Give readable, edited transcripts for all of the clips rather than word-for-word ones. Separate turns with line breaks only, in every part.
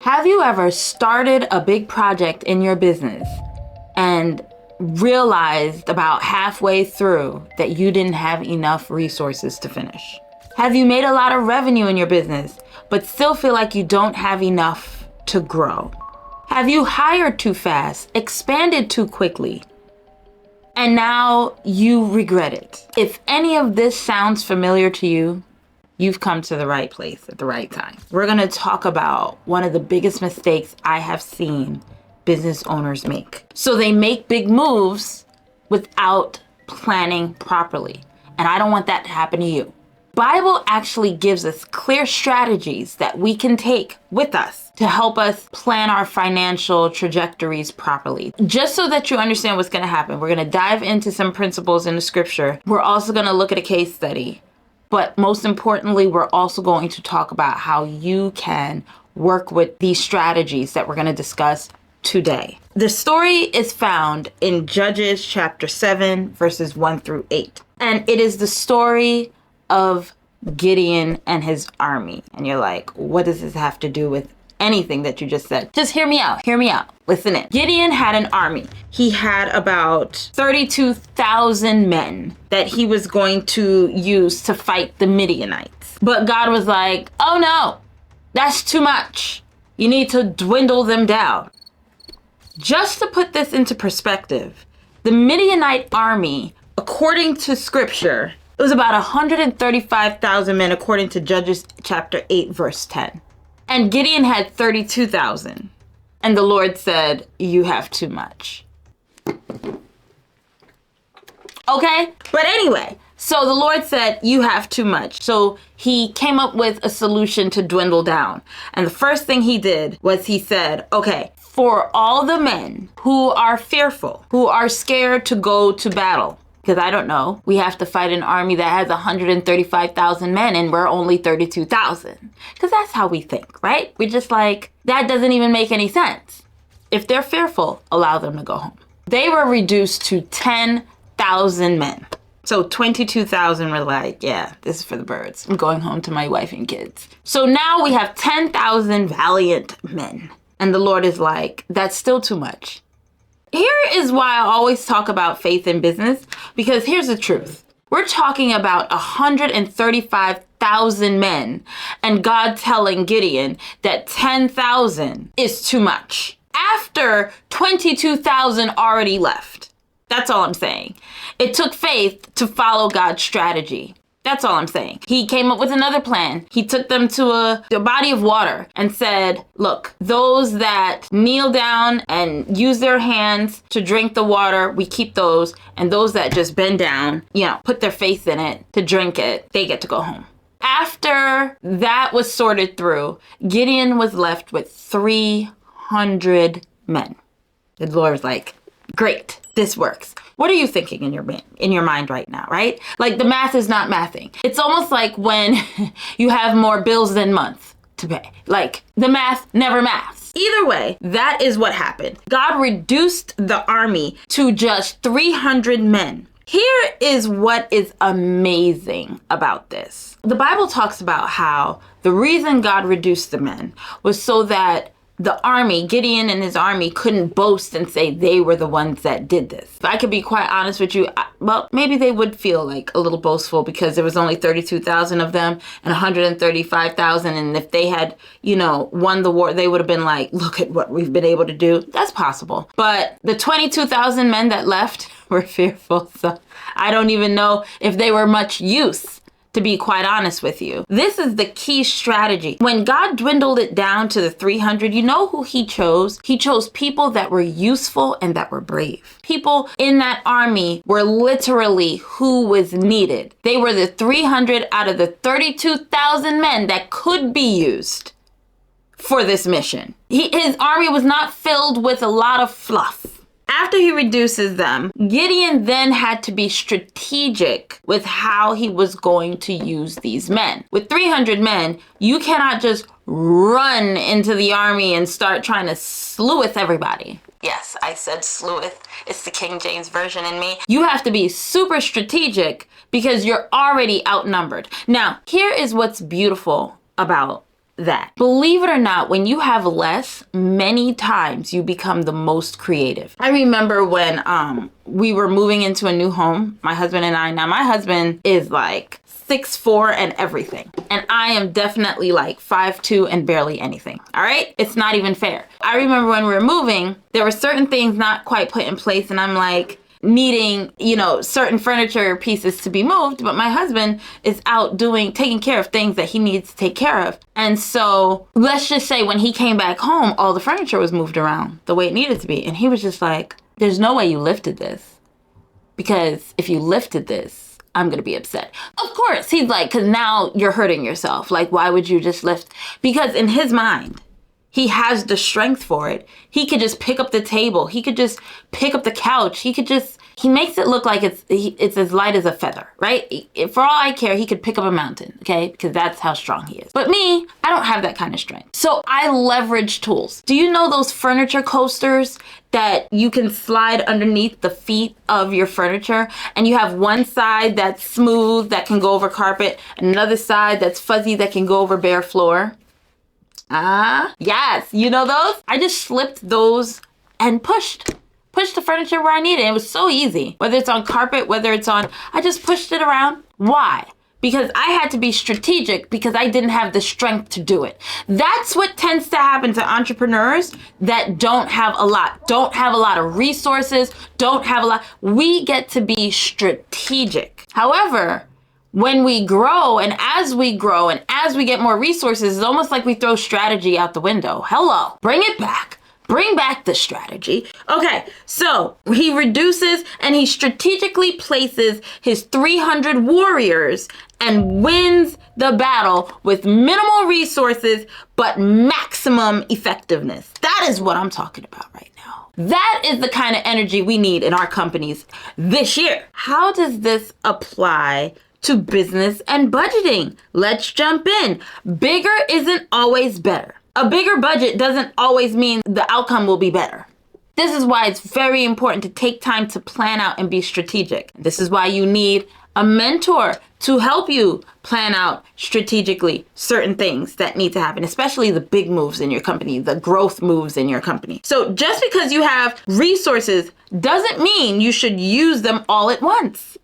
Have you ever started a big project in your business and realized about halfway through that you didn't have enough resources to finish? Have you made a lot of revenue in your business, but still feel like you don't have enough to grow? Have you hired too fast, expanded too quickly, and now you regret it? If any of this sounds familiar to you, you've come to the right place at the right time. We're gonna talk about one of the biggest mistakes I have seen business owners make. So they make big moves without planning properly. And I don't want that to happen to you. Bible actually gives us clear strategies that we can take with us to help us plan our financial trajectories properly. Just so that you understand what's gonna happen, we're gonna dive into some principles in the scripture. We're also gonna look at a case study. But most importantly, we're also going to talk about how you can work with these strategies that we're going to discuss today. The story is found in Judges chapter 7, verses 1 through 8. And it is the story of Gideon and his army. And you're like, what does this have to do with anything that you just said? Just hear me out. Hear me out. Listen in. Gideon had an army. He had about 32,000 men that he was going to use to fight the Midianites. But God was like, oh no, that's too much. You need to dwindle them down. Just to put this into perspective, the Midianite army, according to scripture, it was about 135,000 men according to Judges chapter 8, verse 10. And Gideon had 32,000. And the Lord said, you have too much. Okay? But anyway, so the Lord said, you have too much. So he came up with a solution to dwindle down. And the first thing he did was he said, okay, for all the men who are fearful, who are scared to go to battle, because I don't know, we have to fight an army that has 135,000 men and we're only 32,000. Because that's how we think, right? We're just like, that doesn't even make any sense. If they're fearful, allow them to go home. They were reduced to 10,000 men. So 22,000 were like, yeah, this is for the birds. I'm going home to my wife and kids. So now we have 10,000 valiant men. And the Lord is like, that's still too much. Here is why I always talk about faith in business, because here's the truth. We're talking about 135,000 men and God telling Gideon that 10,000 is too much after 22,000 already left. That's all I'm saying. It took faith to follow God's strategy. That's all I'm saying. He came up with another plan. He took them to a body of water and said, look, those that kneel down and use their hands to drink the water, we keep those. And those that just bend down, put their faith in it to drink it, they get to go home. After that was sorted through, Gideon was left with 300 men. The Lord was like, great, this works. What are you thinking in your mind right now, right? Like the math is not mathing. It's almost like when you have more bills than months to pay. Like the math never maths. Either way, that is what happened. God reduced the army to just 300 men. Here is what is amazing about this. The Bible talks about how the reason God reduced the men was so that the army, Gideon and his army, couldn't boast and say they were the ones that did this. If I could be quite honest with you, well, maybe they would feel like a little boastful because there was only 32,000 of them and 135,000. And if they had, won the war, they would have been like, look at what we've been able to do. That's possible. But the 22,000 men that left were fearful. So I don't even know if they were much use, to be quite honest with you. This is the key strategy. When God dwindled it down to the 300, you know who he chose? He chose people that were useful and that were brave. People in that army were literally who was needed. They were the 300 out of the 32,000 men that could be used for this mission. His army was not filled with a lot of fluff. After he reduces them, Gideon then had to be strategic with how he was going to use these men. With 300 men, you cannot just run into the army and start trying to sleuth everybody. Yes, I said sleuth. It's the King James version in me. You have to be super strategic because you're already outnumbered. Now, here is what's beautiful about that. Believe it or not, when you have less, many times you become the most creative. I remember when we were moving into a new home, my husband and I. Now, my husband is like 6'4" and everything. And I am definitely like 5'2" and barely anything. All right? It's not even fair. I remember when we were moving, there were certain things not quite put in place, and I'm like, needing, certain furniture pieces to be moved, but my husband is out taking care of things that he needs to take care of. And so let's just say when he came back home, all the furniture was moved around the way it needed to be. And he was just like, there's no way you lifted this, because if you lifted this, I'm going to be upset. Of course, he's like, because now you're hurting yourself. Like, why would you just lift? Because in his mind, he has the strength for it. He could just pick up the table. He could just pick up the couch. He makes it look like it's as light as a feather, right? For all I care, he could pick up a mountain, okay? Because that's how strong he is. But me, I don't have that kind of strength. So I leverage tools. Do you know those furniture coasters that you can slide underneath the feet of your furniture? And you have one side that's smooth that can go over carpet, and another side that's fuzzy that can go over bare floor. Yes, you know those? I just slipped those and pushed the furniture where I need it. It was so easy. Whether it's on carpet, I just pushed it around. Why? Because I had to be strategic, because I didn't have the strength to do it. That's what tends to happen to entrepreneurs that don't have a lot of resources, we get to be strategic. However, when we grow and as we get more resources, it's almost like we throw strategy out the window. Hello, bring it back. Bring back the strategy. Okay, so he reduces and he strategically places his 300 warriors and wins the battle with minimal resources, but maximum effectiveness. That is what I'm talking about right now. That is the kind of energy we need in our companies this year. How does this apply to business and budgeting? Let's jump in. Bigger isn't always better. A bigger budget doesn't always mean the outcome will be better. This is why it's very important to take time to plan out and be strategic. This is why you need a mentor to help you plan out strategically certain things that need to happen, especially the big moves in your company, the growth moves in your company. So just because you have resources doesn't mean you should use them all at once.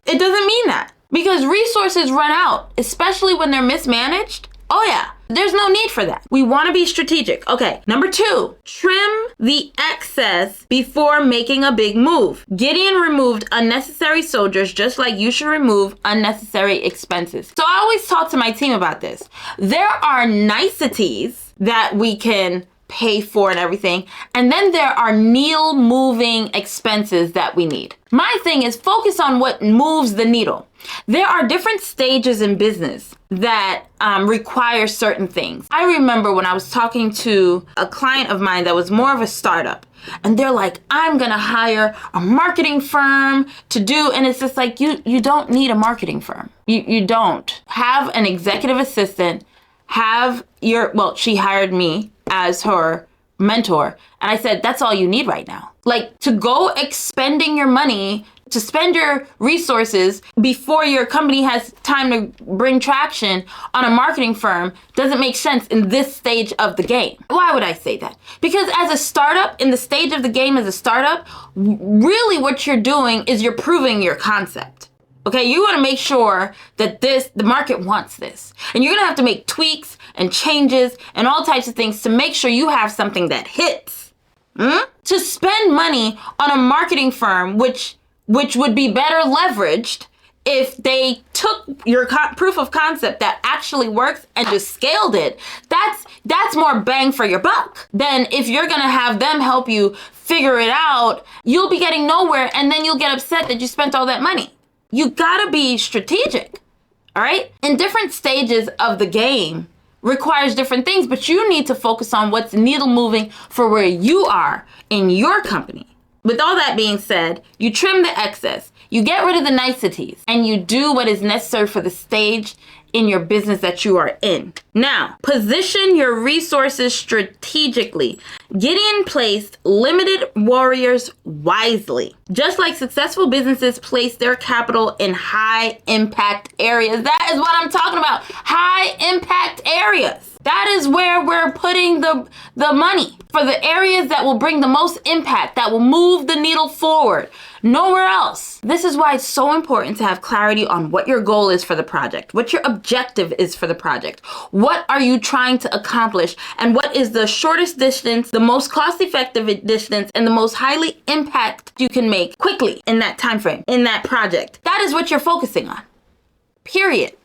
It doesn't mean that, because resources run out, especially when they're mismanaged. Oh yeah, there's no need for that. We want to be strategic. Okay, number 2, trim the excess before making a big move. Gideon removed unnecessary soldiers just like you should remove unnecessary expenses. So I always talk to my team about this. There are niceties that we can pay for and everything, and then there are needle moving expenses that we need. My thing is focus on what moves the needle. There are different stages in business that require certain things. I remember when I was talking to a client of mine that was more of a startup, and they're like, I'm gonna hire a marketing firm to do, and it's just like, you don't need a marketing firm. You don't. Have an executive assistant, she hired me as her mentor. And I said, that's all you need right now. Like, to go expending your money, to spend your resources before your company has time to bring traction on a marketing firm doesn't make sense in this stage of the game. Why would I say that? Because as a startup, in the stage of the game as a startup, really what you're doing is you're proving your concept. Okay, you want to make sure that the market wants this. And you're going to have to make tweaks and changes and all types of things to make sure you have something that hits. To spend money on a marketing firm, which would be better leveraged if they took your proof of concept that actually works and just scaled it. That's more bang for your buck than if you're going to have them help you figure it out. You'll be getting nowhere, and then you'll get upset that you spent all that money. You gotta be strategic, all right? In different stages of the game requires different things, but you need to focus on what's needle moving for where you are in your company. With all that being said, you trim the excess, you get rid of the niceties, and you do what is necessary for the stage in your business that you are in. Now, position your resources strategically. Gideon placed limited warriors wisely. Just like successful businesses place their capital in high impact areas. That is what I'm talking about. High impact areas. That is where we're putting the money, for the areas that will bring the most impact, that will move the needle forward. Nowhere else. This is why it's so important to have clarity on what your goal is for the project, what your objective is for the project. What are you trying to accomplish, and what is the shortest distance, the most cost-effective distance, and the most highly impact you can make quickly in that time frame, in that project. That is what you're focusing on. Period.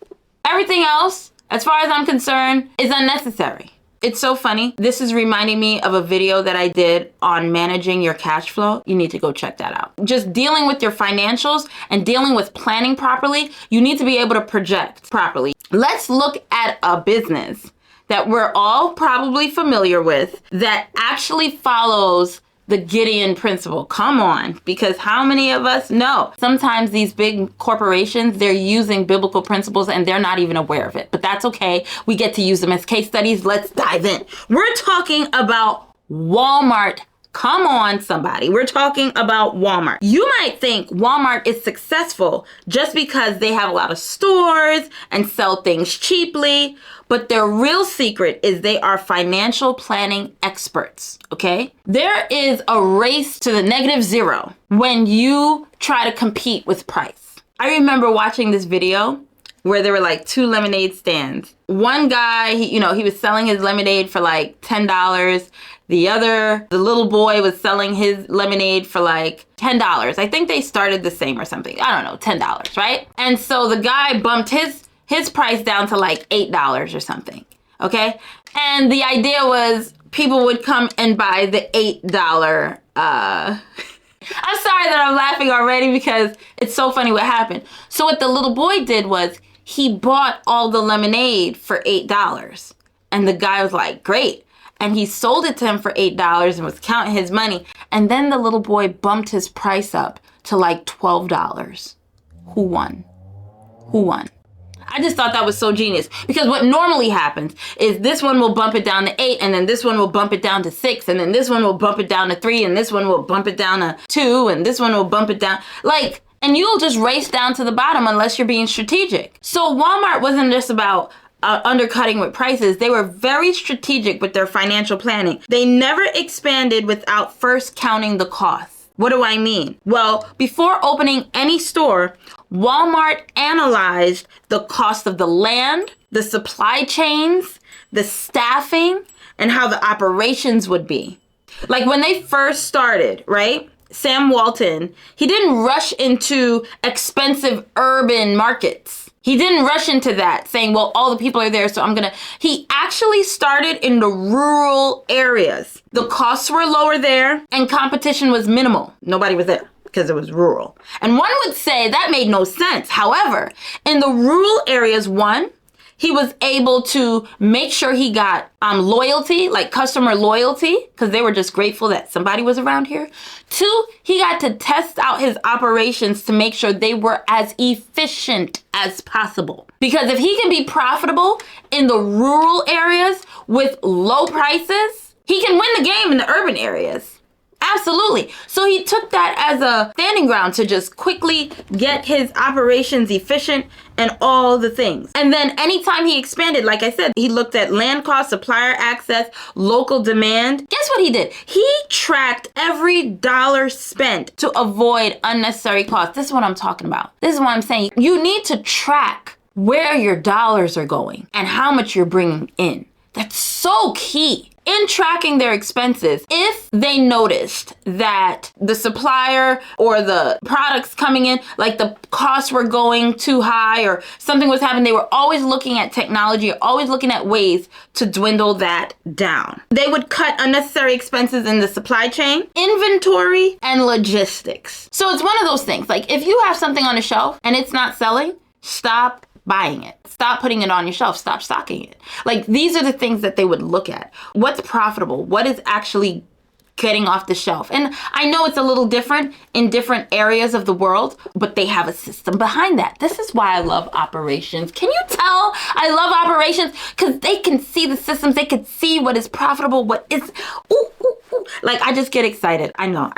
Everything else, as far as I'm concerned, is unnecessary. It's so funny. This is reminding me of a video that I did on managing your cash flow. You need to go check that out. Just dealing with your financials and dealing with planning properly, you need to be able to project properly. Let's look at a business that we're all probably familiar with that actually follows the Gideon principle. Come on, because how many of us know? Sometimes these big corporations, they're using biblical principles and they're not even aware of it, but that's okay. We get to use them as case studies. Let's dive in. We're talking about Walmart. Come on, somebody. We're talking about Walmart. You might think Walmart is successful just because they have a lot of stores and sell things cheaply, but their real secret is they are financial planning experts, okay? There is a race to the -0 when you try to compete with price. I remember watching this video where there were like 2 lemonade stands. One guy, he was selling his lemonade for like $10. The little boy was selling his lemonade for like $10. I think they started the same or something. I don't know, $10, right? And so the guy bumped his price down to like $8 or something, okay? And the idea was people would come and buy the $8, I'm sorry that I'm laughing already because it's so funny what happened. So what the little boy did was he bought all the lemonade for $8. And the guy was like, great. And he sold it to him for $8 and was counting his money. And then the little boy bumped his price up to like $12. Who won? Who won? I just thought that was so genius, because what normally happens is this one will bump it down to 8, and then this one will bump it down to 6, and then this one will bump it down to 3, and this one will bump it down to 2, and this one will bump it down. And you'll just race down to the bottom unless you're being strategic. So Walmart wasn't just about undercutting with prices. They were very strategic with their financial planning. They never expanded without first counting the costs. What do I mean? Well, before opening any store, Walmart analyzed the cost of the land, the supply chains, the staffing, and how the operations would be. Like when they first started, right? Sam Walton, he didn't rush into expensive urban markets. He didn't rush into that saying, well, all the people are there, so he actually started in the rural areas. The costs were lower there and competition was minimal. Nobody was there because it was rural. And one would say that made no sense. However, in the rural areas, one, he was able to make sure he got loyalty, like customer loyalty, because they were just grateful that somebody was around here. 2, he got to test out his operations to make sure they were as efficient as possible. Because if he can be profitable in the rural areas with low prices, he can win the game in the urban areas. Absolutely. So he took that as a standing ground to just quickly get his operations efficient and all the things. And then anytime he expanded, like I said, he looked at land cost, supplier access, local demand. Guess what he did? He tracked every dollar spent to avoid unnecessary costs. This is what I'm talking about. This is what I'm saying. You need to track where your dollars are going and how much you're bringing in. That's so key. In tracking their expenses, if they noticed that the supplier or the products coming in, like the costs were going too high or something was happening, they were always looking at technology, always looking at ways to dwindle that down. They would cut unnecessary expenses in the supply chain, inventory, and logistics. So it's one of those things, like if you have something on a shelf and it's not selling, stop buying it. Stop putting it on your shelf. Stop stocking it. Like these are the things that they would look at. What's profitable? What is actually getting off the shelf. And I know it's a little different in different areas of the world, but they have a system behind that. This is why I love operations. Can you tell I love operations? Because they can see the systems. They can see what is profitable, what is, like, I just get excited. I know,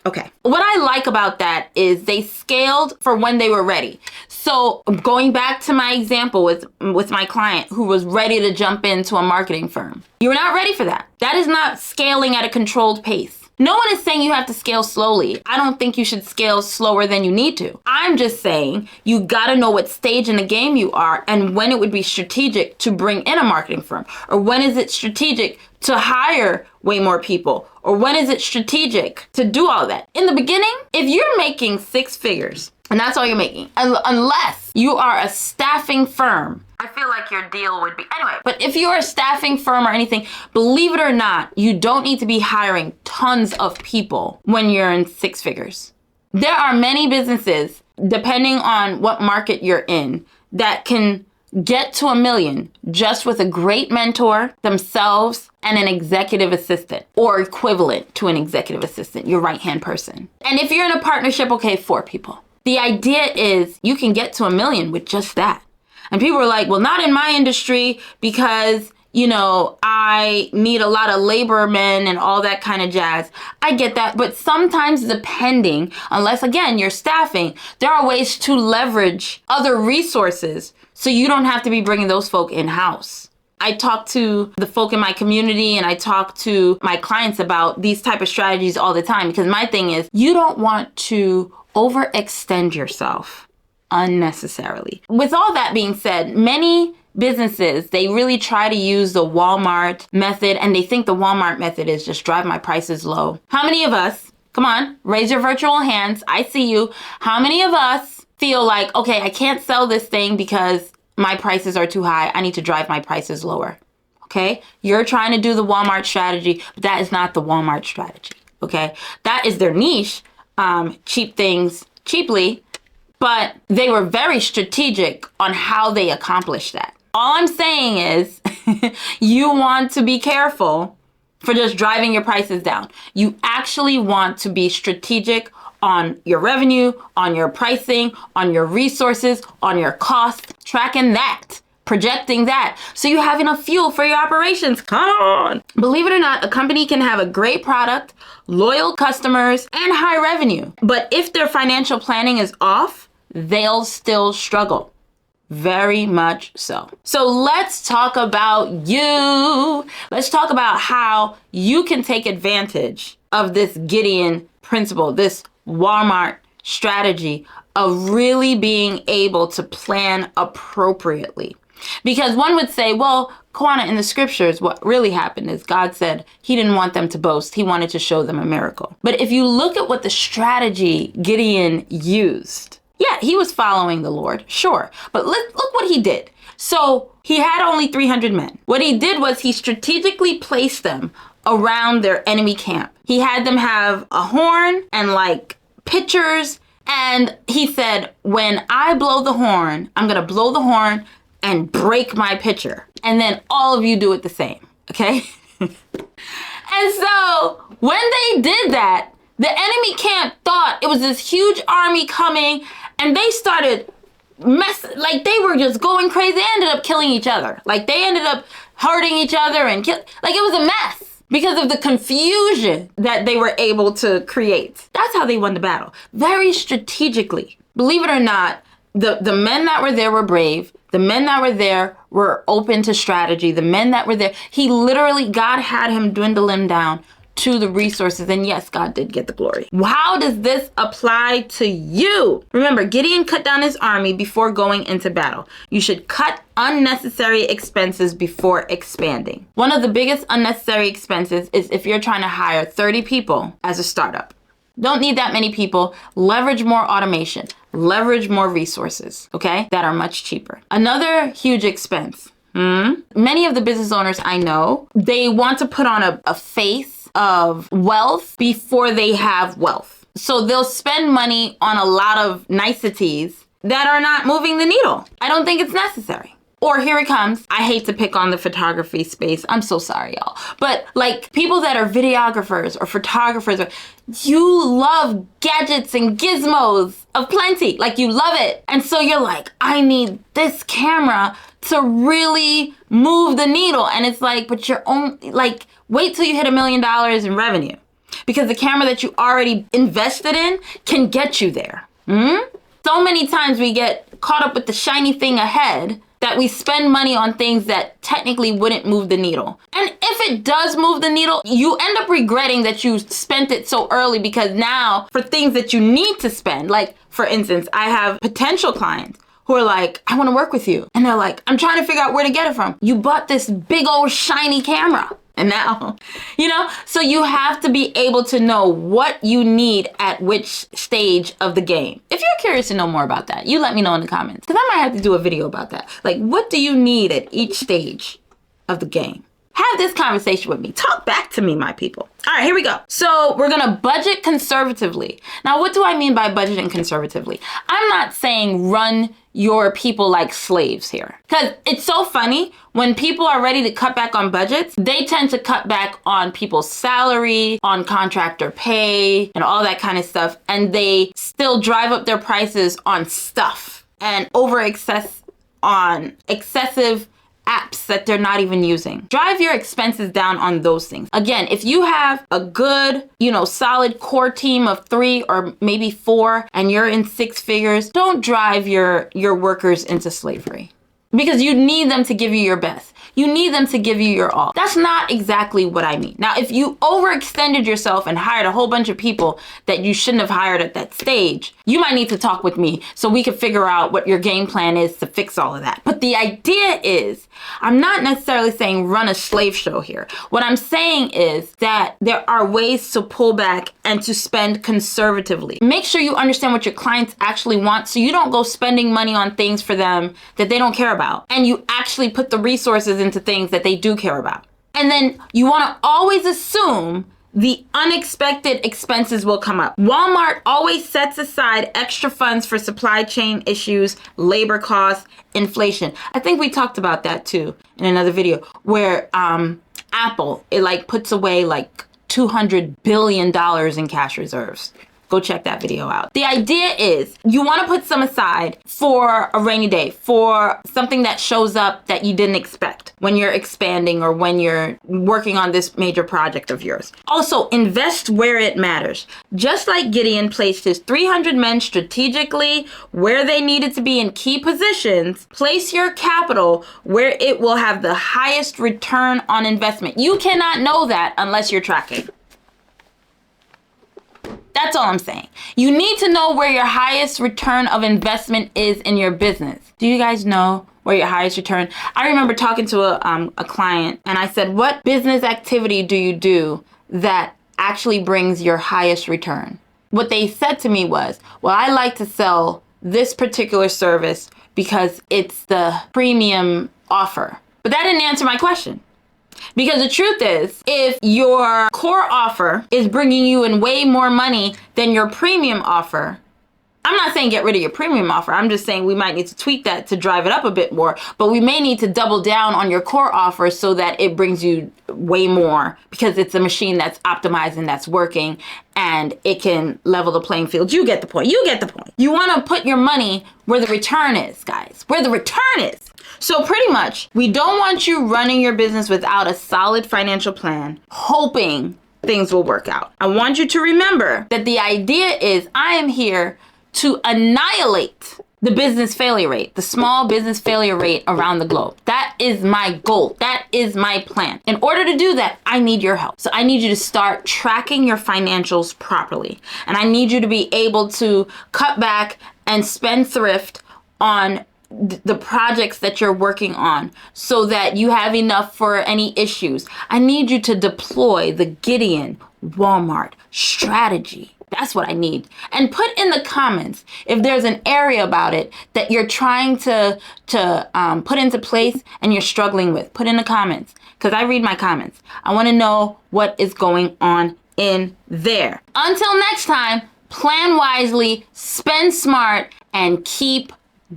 okay. What I like about that is they scaled for when they were ready. So going back to my example with my client who was ready to jump into a marketing firm. You're not ready for that. That is not scaling at a controlled pace. No one is saying you have to scale slowly. I don't think you should scale slower than you need to. I'm just saying you gotta know what stage in the game you are and when it would be strategic to bring in a marketing firm, or when is it strategic to hire way more people, or when is it strategic to do all that. In the beginning, if you're making 6 figures, and that's all you're making, unless you are a staffing firm, I feel like your deal would be, anyway, but if you're a staffing firm or anything, believe it or not, you don't need to be hiring tons of people when you're in 6 figures. There are many businesses, depending on what market you're in, that can get to $1 million just with a great mentor, themselves, and an executive assistant, or equivalent to an executive assistant, your right-hand person. And if you're in a partnership, okay, 4 people. The idea is you can get to $1 million with just that. And people are like, well, not in my industry because, you know, I need a lot of labormen and all that kind of jazz. I get that. But sometimes depending, unless, again, you're staffing, there are ways to leverage other resources so you don't have to be bringing those folk in-house. I talk to the folk in my community and I talk to my clients about these type of strategies all the time, because my thing is you don't want to overextend yourself unnecessarily. With all that being said, many businesses, they really try to use the Walmart method, and they think the Walmart method is just drive my prices low. How many of us, come on, raise your virtual hands, I see you. How many of us feel like, okay, I can't sell this thing because my prices are too high. I need to drive my prices lower. Okay? You're trying to do the Walmart strategy, but that is not the Walmart strategy. Okay? That is their niche, cheap things cheaply, but they were very strategic on how they accomplished that. All I'm saying is you want to be careful for just driving your prices down. You actually want to be strategic on your revenue, on your pricing, on your resources, on your costs, tracking that, projecting that, so you have enough fuel for your operations. Come on. Believe it or not, a company can have a great product, loyal customers, and high revenue. But if their financial planning is off, they'll still struggle. Very much so. So let's talk about you. Let's talk about how you can take advantage of this Gideon principle, this Walmart strategy of really being able to plan appropriately. Because one would say, well, Kawana, in the scriptures, what really happened is God said he didn't want them to boast. He wanted to show them a miracle. But if you look at what the strategy Gideon used, yeah, he was following the Lord, sure. But look what he did. So he had only 300 men. What he did was he strategically placed them around their enemy camp. He had them have a horn and like pitchers. And he said, when I blow the horn, I'm going to blow the horn and break my pitcher. And then all of you do it the same. Okay. And so when they did that, the enemy camp thought it was this huge army coming, and they started like they were just going crazy. They ended up killing each other. Like they ended up hurting each other and like it was a mess because of the confusion that they were able to create. That's how they won the battle. Very strategically. Believe it or not, the men that were there were brave. The men that were there were open to strategy. The men that were there, God had him dwindle him down to the resources. And yes, God did get the glory. How does this apply to you? Remember, Gideon cut down his army before going into battle. You should cut unnecessary expenses before expanding. One of the biggest unnecessary expenses is if you're trying to hire 30 people as a startup. Don't need that many people. Leverage more automation. Leverage more resources, okay? That are much cheaper. Another huge expense. Many of the business owners I know, they want to put on a face of wealth before they have wealth. So they'll spend money on a lot of niceties that are not moving the needle. I don't think it's necessary. Or here it comes. I hate to pick on the photography space. I'm so sorry, y'all. But like people that are videographers or photographers, you love gadgets and gizmos of plenty. Like you love it. And so you're like, I need this camera to really move the needle. And it's like, but you're only like, wait till you hit $1 million in revenue. Because the camera that you already invested in can get you there. So many times we get caught up with the shiny thing ahead that we spend money on things that technically wouldn't move the needle. And if it does move the needle, you end up regretting that you spent it so early, because now for things that you need to spend, like for instance, I have potential clients who are like, I want to work with you. And they're like, I'm trying to figure out where to get it from. You bought this big old shiny camera. And now, so you have to be able to know what you need at which stage of the game. If you're curious to know more about that, you let me know in the comments, because I might have to do a video about that. Like, what do you need at each stage of the game? Have this conversation with me. Talk back to me, my people. All right, here we go. So we're gonna budget conservatively. Now, what do I mean by budgeting conservatively? I'm not saying run your people like slaves here. Because it's so funny, when people are ready to cut back on budgets, they tend to cut back on people's salary, on contractor pay, and all that kind of stuff. And they still drive up their prices on stuff and on excessive apps that they're not even using. Drive your expenses down on those things. Again, if you have a good, solid core team of 3 or maybe 4 and you're in 6 figures, don't drive your workers into slavery, because you need them to give you your best. You need them to give you your all. That's not exactly what I mean. Now, if you overextended yourself and hired a whole bunch of people that you shouldn't have hired at that stage, you might need to talk with me so we can figure out what your game plan is to fix all of that. But the idea is, I'm not necessarily saying run a slave show here. What I'm saying is that there are ways to pull back and to spend conservatively. Make sure you understand what your clients actually want, so you don't go spending money on things for them that they don't care about, and you actually put the resources into things that they do care about. And then you want to always assume the unexpected expenses will come up. Walmart always sets aside extra funds for supply chain issues, labor costs, inflation. I think we talked about that too in another video, where Apple, it puts away $200 billion in cash reserves. Go check that video out. The idea is you want to put some aside for a rainy day, for something that shows up that you didn't expect when you're expanding or when you're working on this major project of yours. Also, invest where it matters. Just like Gideon placed his 300 men strategically where they needed to be in key positions, place your capital where it will have the highest return on investment. You cannot know that unless you're tracking. That's all I'm saying. You need to know where your highest return of investment is in your business. Do you guys know where your highest return? I remember talking to a client, and I said, what business activity do you do that actually brings your highest return? What they said to me was, well, I like to sell this particular service because it's the premium offer. But that didn't answer my question. Because the truth is, if your core offer is bringing you in way more money than your premium offer, I'm not saying get rid of your premium offer. I'm just saying we might need to tweak that to drive it up a bit more. But we may need to double down on your core offer so that it brings you way more, because it's a machine that's optimized and that's working, and it can level the playing field. You get the point. You get the point. You want to put your money where the return is, guys. Where the return is. So pretty much, we don't want you running your business without a solid financial plan, hoping things will work out. I want you to remember that the idea is I am here to annihilate the business failure rate, the small business failure rate around the globe. That is my goal. That is my plan. In order to do that, I need your help. So I need you to start tracking your financials properly. And I need you to be able to cut back and spend thrift on the projects that you're working on so that you have enough for any issues. I need you to deploy the Gideon Walmart strategy. That's what I need. And put in the comments if there's an area about it that you're trying to put into place and you're struggling with. Put in the comments, because I read my comments. I want to know what is going on in there. Until next time, plan wisely, spend smart, and keep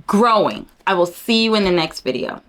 growing. I will see you in the next video.